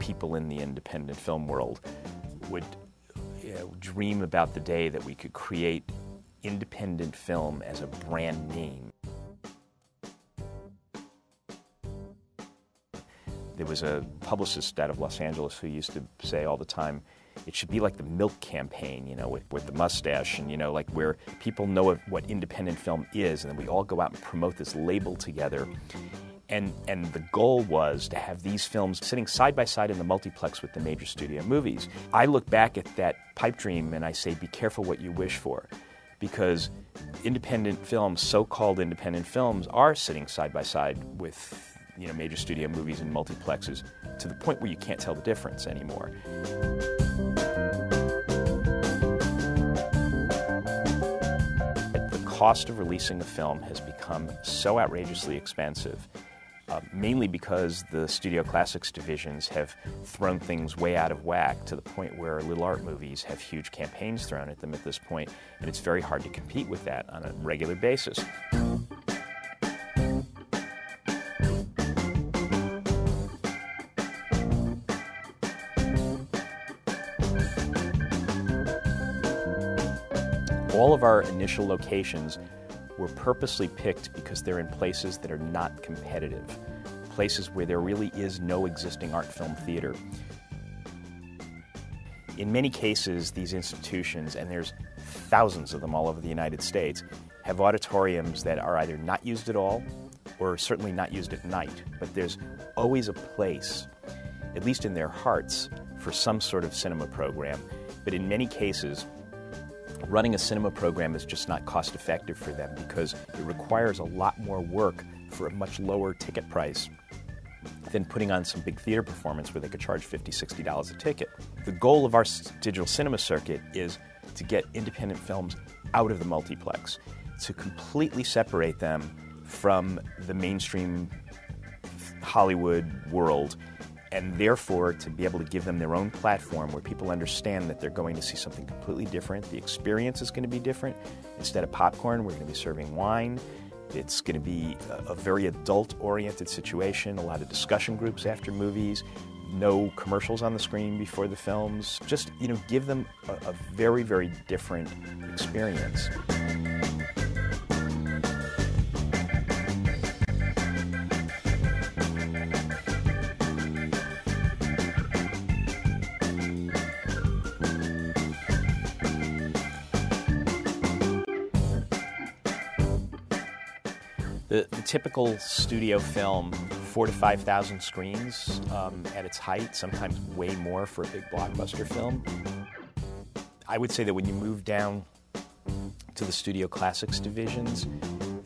people in the independent film world would dream about the day that we could create independent film as a brand name. There was a publicist out of Los Angeles who used to say all the time, it should be like the Milk campaign, with the mustache, and, like where people know what independent film is, and then we all go out and promote this label together. And the goal was to have these films sitting side by side in the multiplex with the major studio movies. I look back at that pipe dream and I say, be careful what you wish for, because independent films, so-called independent films, are sitting side by side with major studio movies and multiplexes to the point where you can't tell the difference anymore. The cost of releasing a film has become so outrageously expensive, mainly because the Studio Classics divisions have thrown things way out of whack to the point where little art movies have huge campaigns thrown at them at this point, and it's very hard to compete with that on a regular basis. All of our initial locations were purposely picked because they're in places that are not competitive, places where there really is no existing art film theater. In many cases, these institutions, and there's thousands of them all over the United States, have auditoriums that are either not used at all or certainly not used at night. But there's always a place, at least in their hearts, for some sort of cinema program. But in many cases, running a cinema program is just not cost effective for them because it requires a lot more work for a much lower ticket price than putting on some big theater performance where they could charge $50, $60 a ticket. The goal of our digital cinema circuit is to get independent films out of the multiplex, to completely separate them from the mainstream Hollywood world, and therefore to be able to give them their own platform where people understand that they're going to see something completely different. The experience is going to be different. Instead of popcorn, we're going to be serving wine. It's going to be a very adult-oriented situation, a lot of discussion groups after movies, no commercials on the screen before the films. Just, give them a very, very different experience. The typical studio film, 4,000 to 5,000 screens at its height, sometimes way more for a big blockbuster film. I would say that when you move down to the Studio Classics divisions,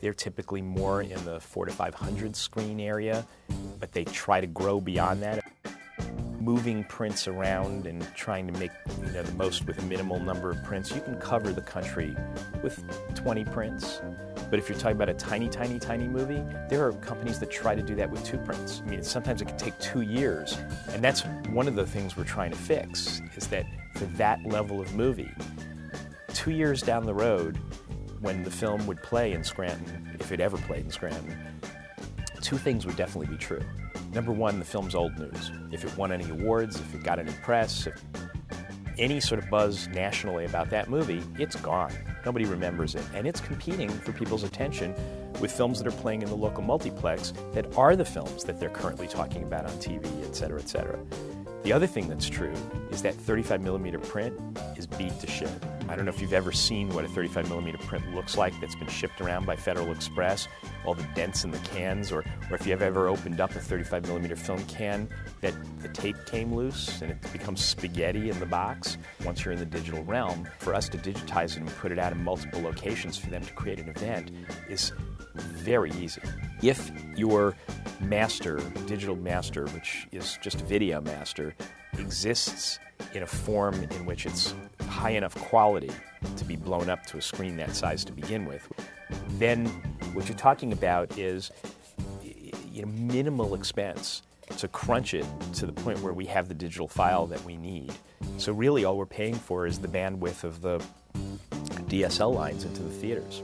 they're typically more in the 400 to 500 screen area, but they try to grow beyond that. Moving prints around and trying to make the most with a minimal number of prints, you can cover the country with 20 prints. But if you're talking about a tiny, tiny, tiny movie, there are companies that try to do that with 2 prints. Sometimes it can take 2 years. And that's one of the things we're trying to fix, is that for that level of movie, 2 years down the road, when the film would play in Scranton, if it ever played in Scranton, 2 things would definitely be true. Number one, the film's old news. If it won any awards, if it got any press, if any sort of buzz nationally about that movie, it's gone. Nobody remembers it. And it's competing for people's attention with films that are playing in the local multiplex that are the films that they're currently talking about on TV, et cetera, et cetera. The other thing that's true is that 35mm print is beat to shit. I don't know if you've ever seen what a 35mm print looks like that's been shipped around by Federal Express, all the dents in the cans, or if you've ever opened up a 35mm film can that the tape came loose and it becomes spaghetti in the box. Once you're in the digital realm, for us to digitize it and put it out in multiple locations for them to create an event is very easy. If your master, digital master, which is just a video master, exists in a form in which it's high enough quality to be blown up to a screen that size to begin with, then what you're talking about is minimal expense to crunch it to the point where we have the digital file that we need. So really all we're paying for is the bandwidth of the DSL lines into the theaters.